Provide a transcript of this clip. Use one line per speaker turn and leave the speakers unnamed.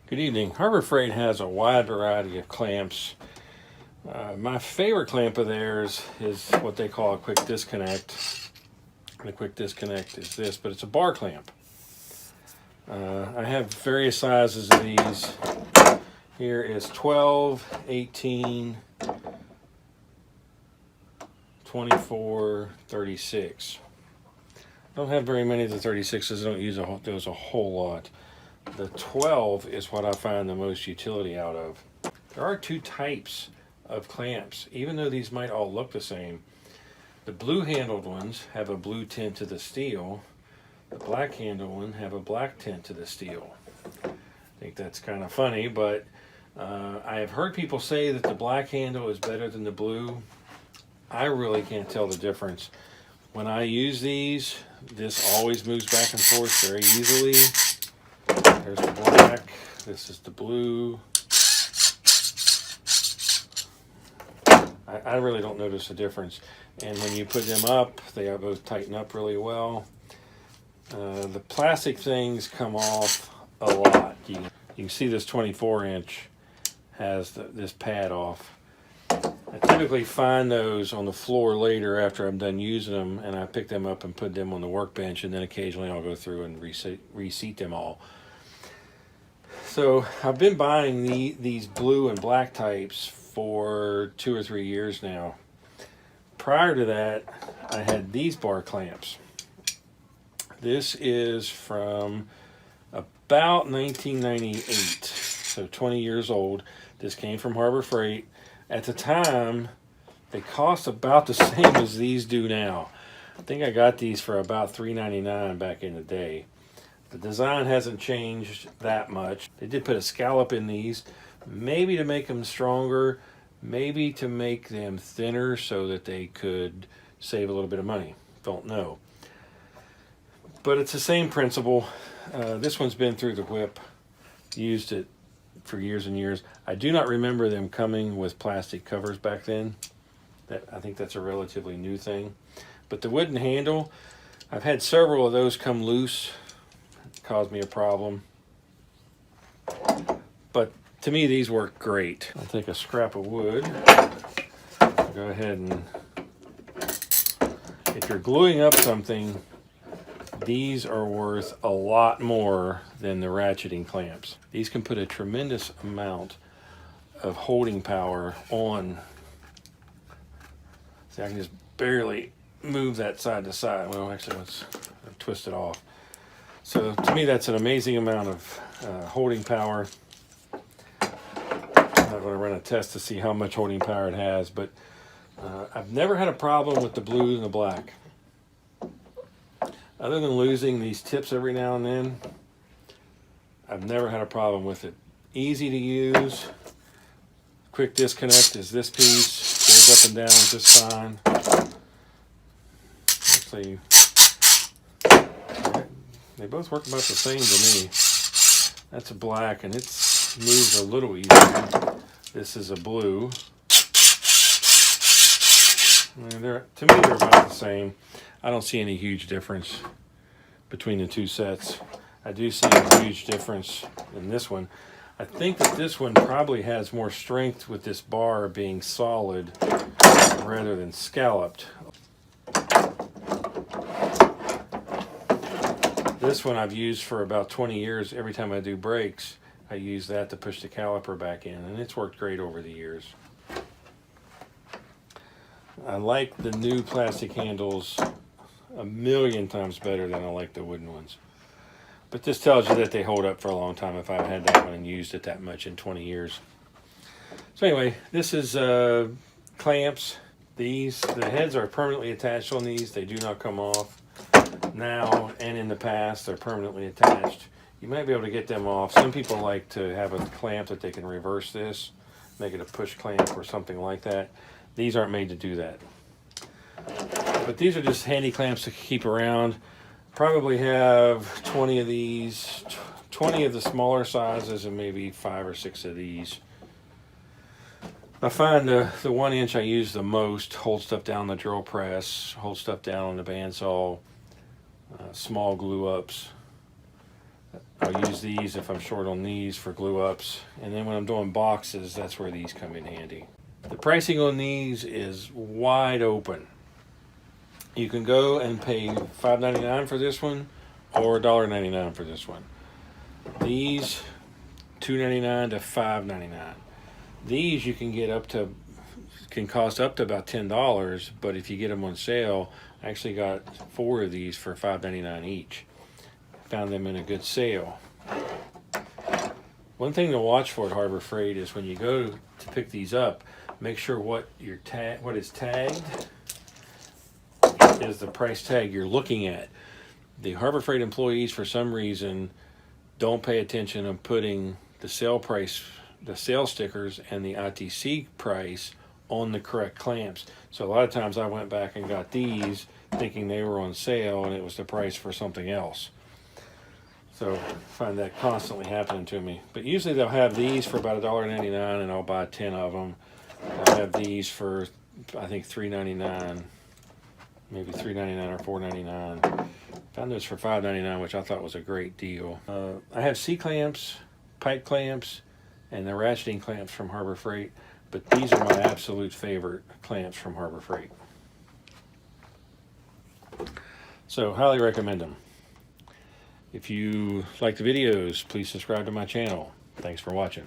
Good evening. Harbor Freight has a wide variety of clamps. My favorite clamp of theirs is what they call a quick disconnect. The quick disconnect is this, but it's a bar clamp. I have various sizes of these. Here is 12, 18, 24, 36. I don't have very many of the 36s. I don't use those a whole lot. The 12 is what I find the most utility out of. There are two types of clamps, even though these might all look the same. The blue handled ones have a blue tint to the steel. The black handled one have a black tint to the steel. I think that's kind of funny, but I have heard people say that the black handle is better than the blue. I really can't tell the difference. When I use these, this always moves back and forth very easily. There's the black, this is the blue. I really don't notice a difference. And when you put them up, they both tighten up really well. The plastic things come off a lot. You can see this 24-inch has this pad off. I typically find those on the floor later after I'm done using them, and I pick them up and put them on the workbench, and then occasionally I'll go through and reseat them all. So I've been buying these blue and black types for 2 or 3 years now. Prior to that, I had these bar clamps. This is from about 1998, so 20 years old. This came from Harbor Freight. At the time, they cost about the same as these do now. I think I got these for about $3.99 back in the day. The design hasn't changed that much. They did put a scallop in these, maybe to make them stronger, maybe to make them thinner so that they could save a little bit of money. Don't know. But it's the same principle. This one's been through the whip, used it for years and years. I do not remember them coming with plastic covers back then. I think that's a relatively new thing. But the wooden handle, I've had several of those come loose. It caused me a problem. But to me, these work great. I'll take a scrap of wood. Go ahead and, if you're gluing up something, these are worth a lot more than the ratcheting clamps. These can put a tremendous amount of holding power on. See, I can just barely move that side to side. Well, actually, let's twist it off. So to me, that's an amazing amount of holding power. I'm not going to run a test to see how much holding power it has, but I've never had a problem with the blue and the black. Other than losing these tips every now and then, I've never had a problem with it. Easy to use. Quick disconnect is this piece. Goes up and down just fine. Let's see. They both work about the same to me. That's a black, and it moves a little easier. This is a blue. And to me, they're about the same. I don't see any huge difference between the two sets. I do see a huge difference in this one. I think that this one probably has more strength with this bar being solid rather than scalloped. This one I've used for about 20 years. Every time I do brakes, I use that to push the caliper back in, and it's worked great over the years. I like the new plastic handles a million times better than I like the wooden ones. But this tells you that they hold up for a long time if I've had that one and used it that much in 20 years. So anyway, this is clamps. The heads are permanently attached on these. They do not come off. Now and in the past, they're permanently attached. You might be able to get them off. Some people like to have a clamp that they can reverse this, make it a push clamp or something like that. These aren't made to do that. But these are just handy clamps to keep around. Probably have 20 of these, 20 of the smaller sizes, and maybe 5 or 6 of these. I find the 1 inch I use the most, hold stuff down the drill press, hold stuff down on the bandsaw, small glue ups. I'll use these if I'm short on these for glue ups. And then when I'm doing boxes, that's where these come in handy. The pricing on these is wide open. You can go and pay $5.99 for this one or $1.99 for this one. These $2.99 to $5.99. These you can get up to, can cost up to about $10, but if you get them on sale, I actually got 4 of these for $5.99 each. Found them in a good sale. One thing to watch for at Harbor Freight is when you go to pick these up, make sure what is tagged is the price tag you're looking at. The Harbor Freight employees, for some reason, don't pay attention on putting the sale price, the sale stickers, and the ITC price on the correct clamps. So a lot of times I went back and got these thinking they were on sale and it was the price for something else. So I find that constantly happening to me. But usually they'll have these for about $1.99 and I'll buy 10 of them. I'll have these for, I think, $3.99, maybe $3.99 or $4.99. Found those for $5.99, which I thought was a great deal. I have C-clamps, pipe clamps, and the ratcheting clamps from Harbor Freight, but these are my absolute favorite clamps from Harbor Freight. So highly recommend them. If you like the videos, please subscribe to my channel. Thanks for watching.